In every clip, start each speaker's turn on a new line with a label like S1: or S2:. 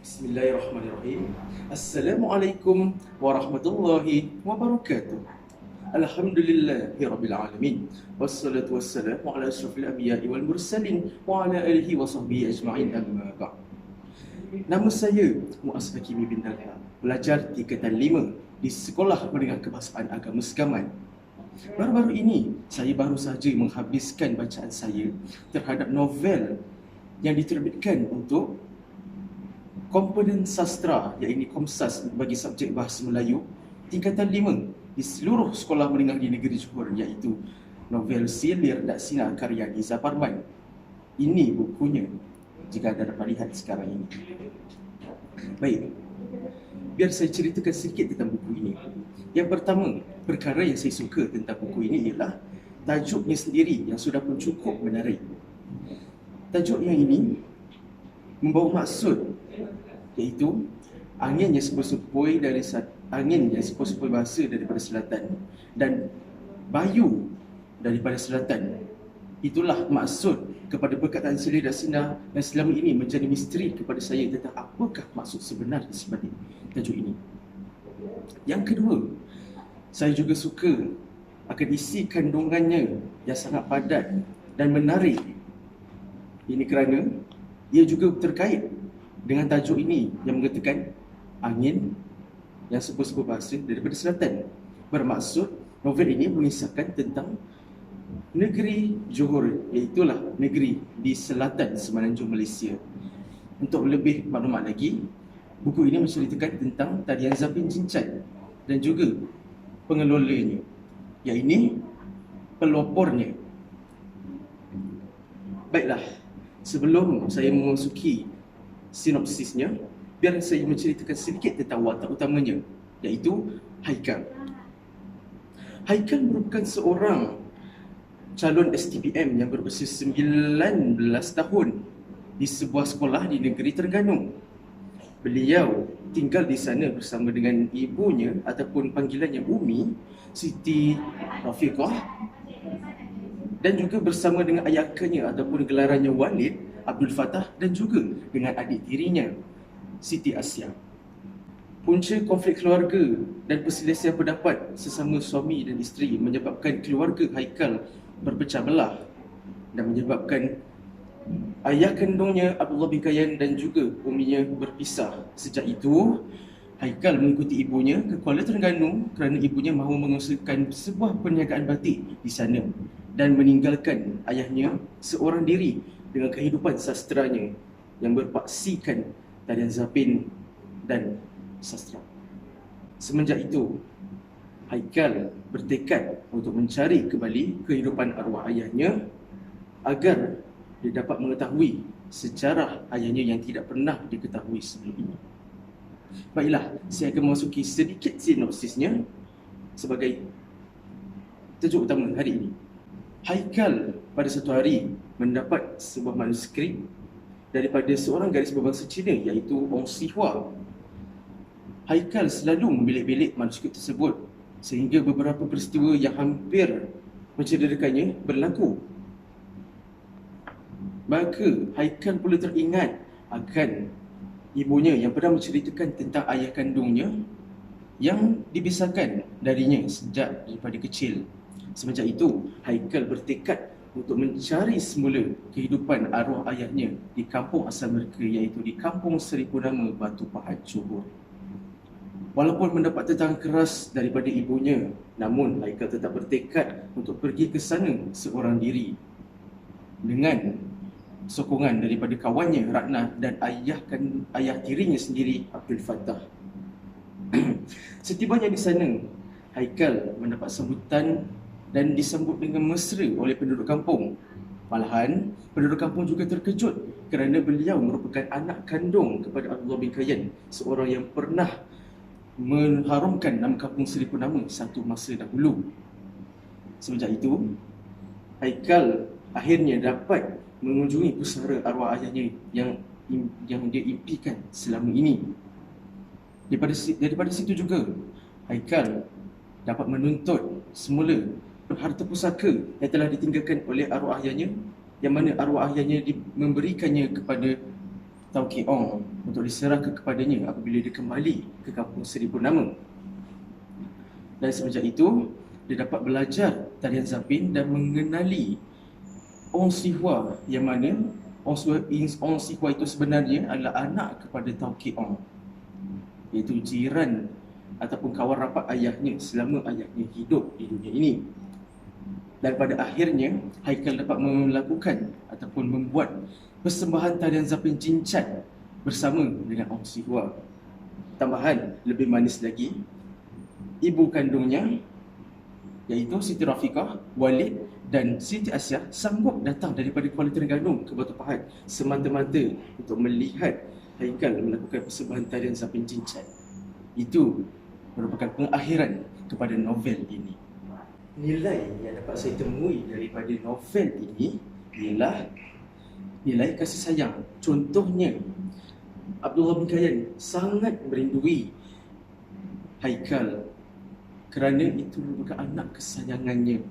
S1: Bismillahirrahmanirrahim. Assalamualaikum warahmatullahi wabarakatuh. Alhamdulillahi alamin. Wassalatu wassalamu ala asyrafil anbiya'i wal mursalin wa ala alihi wa sahbihi ajma'in, amma ba'd. Nama saya Muaz Hakimi bin Dalha, pelajar tingkatan 5 di Sekolah Menengah Kebahasaan Agama Segaman. Baru-baru ini saya baru sahaja menghabiskan bacaan saya terhadap novel yang diterbitkan untuk komponen sastra, iaitu Komsas bagi subjek Bahasa Melayu tingkatan 5 di seluruh sekolah menengah di negeri Johor, iaitu novel Silir Dak Sina karya Iza Parman. Ini bukunya jika anda dapat lihat sekarang ini. Baik, biar saya ceritakan sedikit tentang buku ini. Yang pertama, perkara yang saya suka tentang buku ini ialah tajuknya sendiri yang sudah pun cukup menarik. Tajuk yang ini membawa maksud, iaitu angin yang sepoi-sepoi bahasa daripada selatan dan bayu daripada selatan. Itulah maksud kepada perkataan Silir Dak Sina yang selama ini menjadi misteri kepada saya tentang apakah maksud sebenar di sebalik tajuk ini. Yang kedua, saya juga suka akan isi kandungannya yang sangat padat dan menarik. Ini kerana ia juga terkait dengan tajuk ini yang mengatakan angin yang sepoi-sepoi bahasa daripada selatan. Bermaksud novel ini mengisahkan tentang negeri Johor, iaitulah negeri di selatan semenanjung Malaysia. Untuk lebih maklumat lagi, buku ini menceritakan tentang tarian Zapin Cincai dan juga pengelolanya, iaitu pelopornya. Baiklah, sebelum saya memasuki sinopsisnya, biar saya menceritakan sedikit tentang watak utamanya, iaitu Haikal. Haikal merupakan seorang calon STPM yang berusia 19 tahun di sebuah sekolah di negeri Terengganu. Beliau tinggal di sana bersama dengan ibunya ataupun panggilannya Umi, Siti Rafiqah, dan juga bersama dengan ayahnya ataupun gelarannya Walid Abdul Fattah, dan juga dengan adik tirinya Siti Asia. Punca konflik keluarga dan perselisihan pendapat sesama suami dan isteri menyebabkan keluarga Haikal berpecah belah dan menyebabkan ayah kandungnya Abdullah bin Kayan dan juga uminya berpisah. Sejak itu, Haikal mengikuti ibunya ke Kuala Terengganu kerana ibunya mahu mengusahakan sebuah perniagaan batik di sana dan meninggalkan ayahnya seorang diri dengan kehidupan sastranya yang berpaksikan tarian Zapin dan sastra. Semenjak itu, Haikal bertekad untuk mencari kembali kehidupan arwah ayahnya agar dia dapat mengetahui sejarah ayahnya yang tidak pernah diketahui sebelum ini. Baiklah, saya akan memasuki sedikit sinopsisnya sebagai tajuk utama hari ini. Haikal pada satu hari mendapat sebuah manuskrip daripada seorang garis berbangsa Cina, iaitu Ong Si Hua. Haikal selalu membilik-bilik manuskrip tersebut sehingga beberapa peristiwa yang hampir mencederakannya berlaku. Maka Haikal pula teringat akan ibunya yang pernah menceritakan tentang ayah kandungnya yang dipisahkan darinya sejak daripada kecil. Semenjak itu, Haikal bertekad untuk mencari semula kehidupan arwah ayahnya di kampung asal mereka, iaitu di Kampung Seri Purnama, Batu Pahat, Johor. Walaupun mendapat tekanan keras daripada ibunya, namun Haikal tetap bertekad untuk pergi ke sana seorang diri dengan sokongan daripada kawannya Ratna dan ayah tirinya sendiri Abdul Fattah. Setibanya di sana, Haikal mendapat sambutan dan disambut dengan mesra oleh penduduk kampung. Malahan, penduduk kampung juga terkejut kerana beliau merupakan anak kandung kepada Abdullah bin Kayan, seorang yang pernah mengharumkan nama Kampung Seri Purnama satu masa dahulu. Semenjak itu, Haikal akhirnya dapat mengunjungi pusara arwah ayahnya yang dia impikan selama ini. Daripada situ juga, Haikal dapat menuntut semula harta pusaka yang telah ditinggalkan oleh arwah ayahnya, yang mana arwah ayahnya memberikannya kepada Tauke Ong untuk diserahkan kepadanya apabila dia kembali ke kampung Seri Purnama. Dan semenjak itu, dia dapat belajar tarian zapin dan mengenali Ong Si Hua, yang mana Ong Si Hua itu sebenarnya adalah anak kepada Tauke Ong, iaitu jiran ataupun kawan rapat ayahnya selama ayahnya hidup di dunia ini. Dan pada akhirnya, Haikal dapat melakukan ataupun membuat persembahan tarian zapin Jincat bersama dengan Ong Si Hua. Tambahan, lebih manis lagi, ibu kandungnya iaitu Siti Rafiqah, Walid dan Siti Asyah sanggup datang daripada Kuala Terengganu ke Batu Pahat semata-mata untuk melihat Haikal melakukan persembahan tarian zapin Jincat. Itu merupakan pengakhiran kepada novel ini. Nilai yang dapat saya temui daripada novel ini ialah nilai kasih sayang. Contohnya, Abdullah bin Kayan sangat merindui Haikal kerana itu merupakan anak kesayangannya.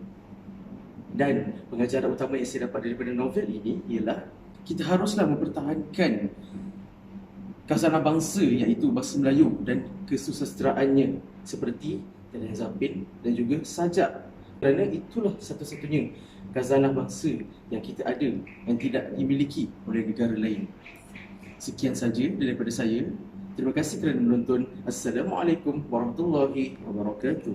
S1: Dan pengajaran utama yang saya dapat daripada novel ini ialah kita haruslah mempertahankan khazanah bangsa, iaitu bahasa Melayu dan kesusastraannya seperti tarian zapin dan juga sajak, kerana itulah satu-satunya khazanah bangsa yang kita ada yang tidak dimiliki oleh negara lain. Sekian saja daripada saya. Terima kasih kerana menonton. Assalamualaikum warahmatullahi wabarakatuh.